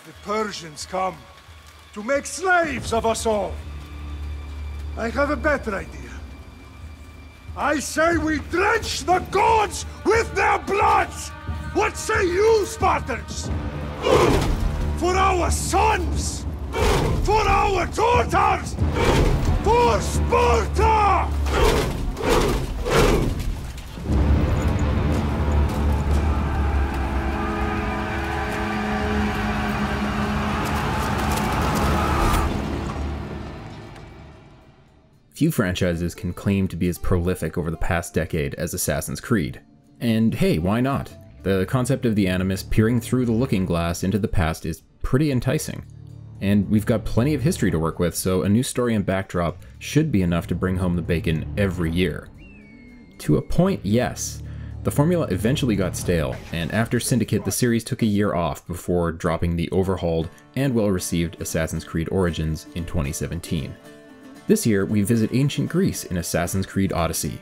The Persians come to make slaves of us all. I have a better idea. I say we drench the gods with their bloods! What say you, Spartans? For our sons! For our daughters! For Sparta! Few franchises can claim to be as prolific over the past decade as Assassin's Creed. And hey, why not? The concept of the Animus peering through the looking glass into the past is pretty enticing. And we've got plenty of history to work with, so a new story and backdrop should be enough to bring home the bacon every year. To a point, yes. The formula eventually got stale, and after Syndicate, the series took a year off before dropping the overhauled and well-received Assassin's Creed Origins in 2017. This year, we visit ancient Greece in Assassin's Creed Odyssey,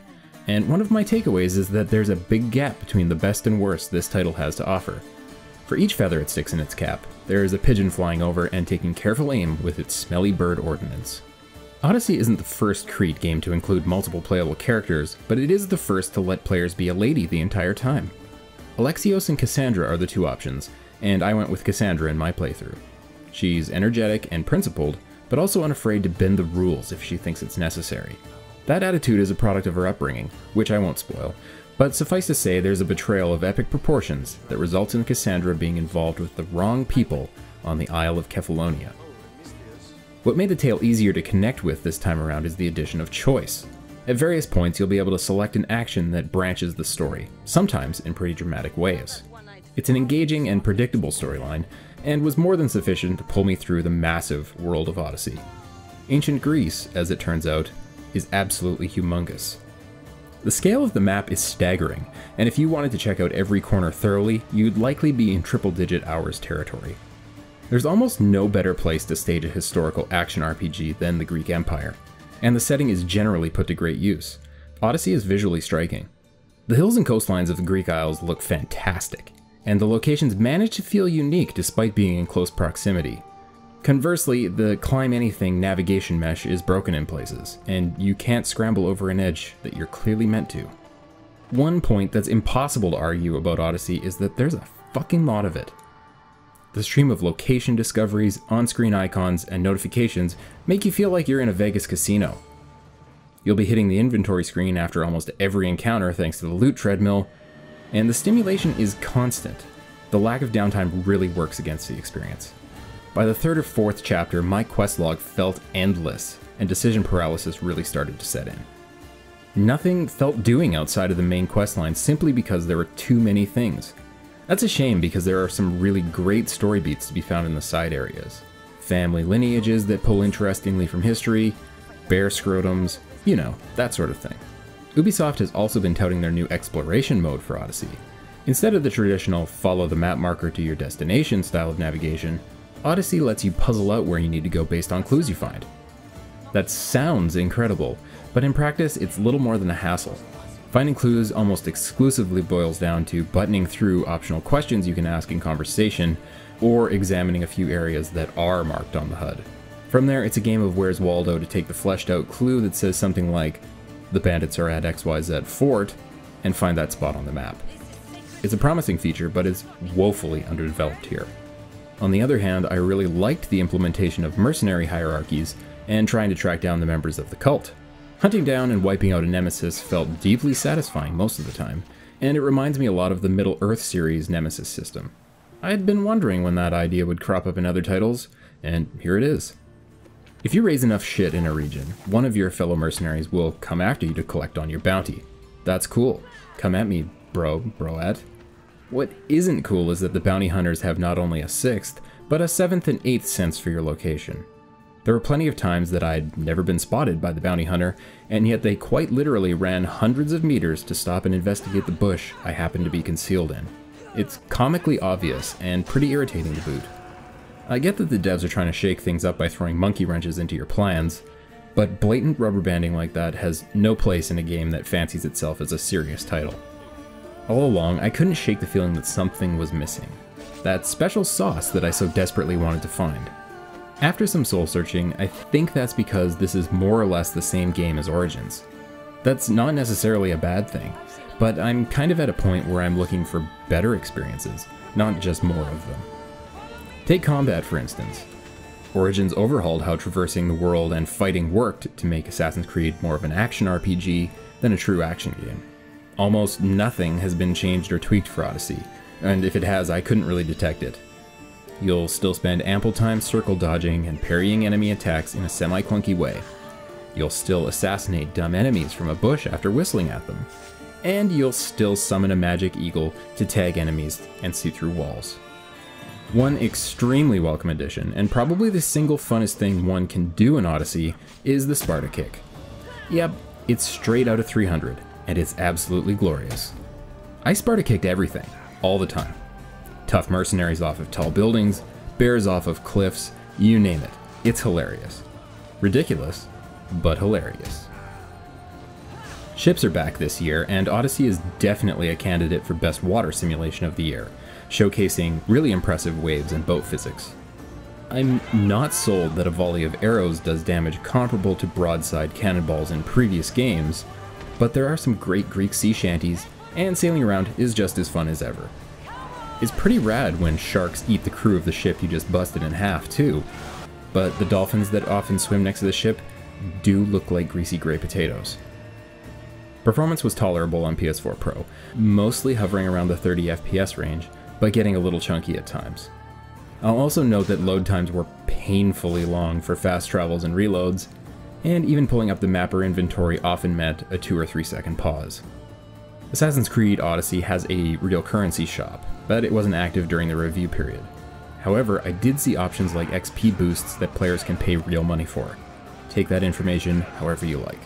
and one of my takeaways is that there's a big gap between the best and worst this title has to offer. For each feather it sticks in its cap, there is a pigeon flying over and taking careful aim with its smelly bird ordnance. Odyssey isn't the first Creed game to include multiple playable characters, but it is the first to let players be a lady the entire time. Alexios and Cassandra are the two options, and I went with Cassandra in my playthrough. She's energetic and principled, but also unafraid to bend the rules if she thinks it's necessary. That attitude is a product of her upbringing, which I won't spoil, but suffice to say there's a betrayal of epic proportions that results in Cassandra being involved with the wrong people on the Isle of Kefalonia. What made the tale easier to connect with this time around is the addition of choice. At various points you'll be able to select an action that branches the story, sometimes in pretty dramatic ways. It's an engaging and predictable storyline, and was more than sufficient to pull me through the massive world of Odyssey. Ancient Greece, as it turns out, is absolutely humongous. The scale of the map is staggering, and if you wanted to check out every corner thoroughly, you'd likely be in triple-digit hours territory. There's almost no better place to stage a historical action RPG than the Greek Empire, and the setting is generally put to great use. Odyssey is visually striking. The hills and coastlines of the Greek Isles look fantastic, and the locations manage to feel unique despite being in close proximity. Conversely, the climb anything navigation mesh is broken in places, and you can't scramble over an edge that you're clearly meant to. One point that's impossible to argue about Odyssey is that there's a fucking lot of it. The stream of location discoveries, on-screen icons, and notifications make you feel like you're in a Vegas casino. You'll be hitting the inventory screen after almost every encounter thanks to the loot treadmill, and the stimulation is constant. The lack of downtime really works against the experience. By the third or fourth chapter, my quest log felt endless, and decision paralysis really started to set in. Nothing felt doing outside of the main questline simply because there were too many things. That's a shame because there are some really great story beats to be found in the side areas. Family lineages that pull interestingly from history, bear scrotums, you know, that sort of thing. Ubisoft has also been touting their new exploration mode for Odyssey. Instead of the traditional follow the map marker to your destination style of navigation, Odyssey lets you puzzle out where you need to go based on clues you find. That sounds incredible, but in practice it's little more than a hassle. Finding clues almost exclusively boils down to buttoning through optional questions you can ask in conversation, or examining a few areas that are marked on the HUD. From there, it's a game of Where's Waldo to take the fleshed out clue that says something like, the bandits are at XYZ fort, and find that spot on the map. It's a promising feature, but is woefully underdeveloped here. On the other hand, I really liked the implementation of mercenary hierarchies and trying to track down the members of the cult. Hunting down and wiping out a nemesis felt deeply satisfying most of the time, and it reminds me a lot of the Middle-earth series nemesis system. I had been wondering when that idea would crop up in other titles, and here it is. If you raise enough shit in a region, one of your fellow mercenaries will come after you to collect on your bounty. That's cool. Come at me, broette. What isn't cool is that the bounty hunters have not only a sixth, but a seventh and eighth sense for your location. There were plenty of times that I'd never been spotted by the bounty hunter, and yet they quite literally ran hundreds of meters to stop and investigate the bush I happened to be concealed in. It's comically obvious and pretty irritating to boot. I get that the devs are trying to shake things up by throwing monkey wrenches into your plans, but blatant rubber banding like that has no place in a game that fancies itself as a serious title. All along, I couldn't shake the feeling that something was missing. that special sauce that I so desperately wanted to find. After some soul searching, I think that's because this is more or less the same game as Origins. That's not necessarily a bad thing, but I'm kind of at a point where I'm looking for better experiences, not just more of them. Take combat for instance. Origins overhauled how traversing the world and fighting worked to make Assassin's Creed more of an action RPG than a true action game. Almost nothing has been changed or tweaked for Odyssey, and if it has, I couldn't really detect it. You'll still spend ample time circle dodging and parrying enemy attacks in a semi-clunky way. You'll still assassinate dumb enemies from a bush after whistling at them. And you'll still summon a magic eagle to tag enemies and see through walls. One extremely welcome addition, and probably the single funnest thing one can do in Odyssey, is the Sparta kick. Yep, it's straight out of 300, and it's absolutely glorious. I Sparta kicked everything, all the time. Tough mercenaries off of tall buildings, bears off of cliffs, you name it. It's hilarious. Ridiculous, but hilarious. Ships are back this year, and Odyssey is definitely a candidate for Best Water Simulation of the Year, showcasing really impressive waves and boat physics. I'm not sold that a volley of arrows does damage comparable to broadside cannonballs in previous games, but there are some great Greek sea shanties, and sailing around is just as fun as ever. It's pretty rad when sharks eat the crew of the ship you just busted in half too, but the dolphins that often swim next to the ship do look like greasy gray potatoes. Performance was tolerable on PS4 Pro, mostly hovering around the 30 FPS range, but getting a little chunky at times. I'll also note that load times were painfully long for fast travels and reloads, and even pulling up the mapper inventory often meant a 2 or 3 second pause. Assassin's Creed Odyssey has a real currency shop, but it wasn't active during the review period. However, I did see options like XP boosts that players can pay real money for. Take that information however you like.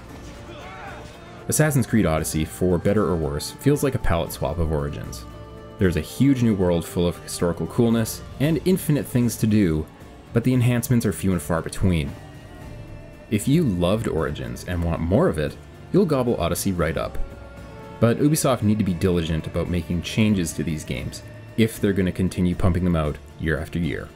Assassin's Creed Odyssey, for better or worse, feels like a palette swap of Origins. There's a huge new world full of historical coolness and infinite things to do, but the enhancements are few and far between. If you loved Origins and want more of it, you'll gobble Odyssey right up. But Ubisoft need to be diligent about making changes to these games if they're going to continue pumping them out year after year.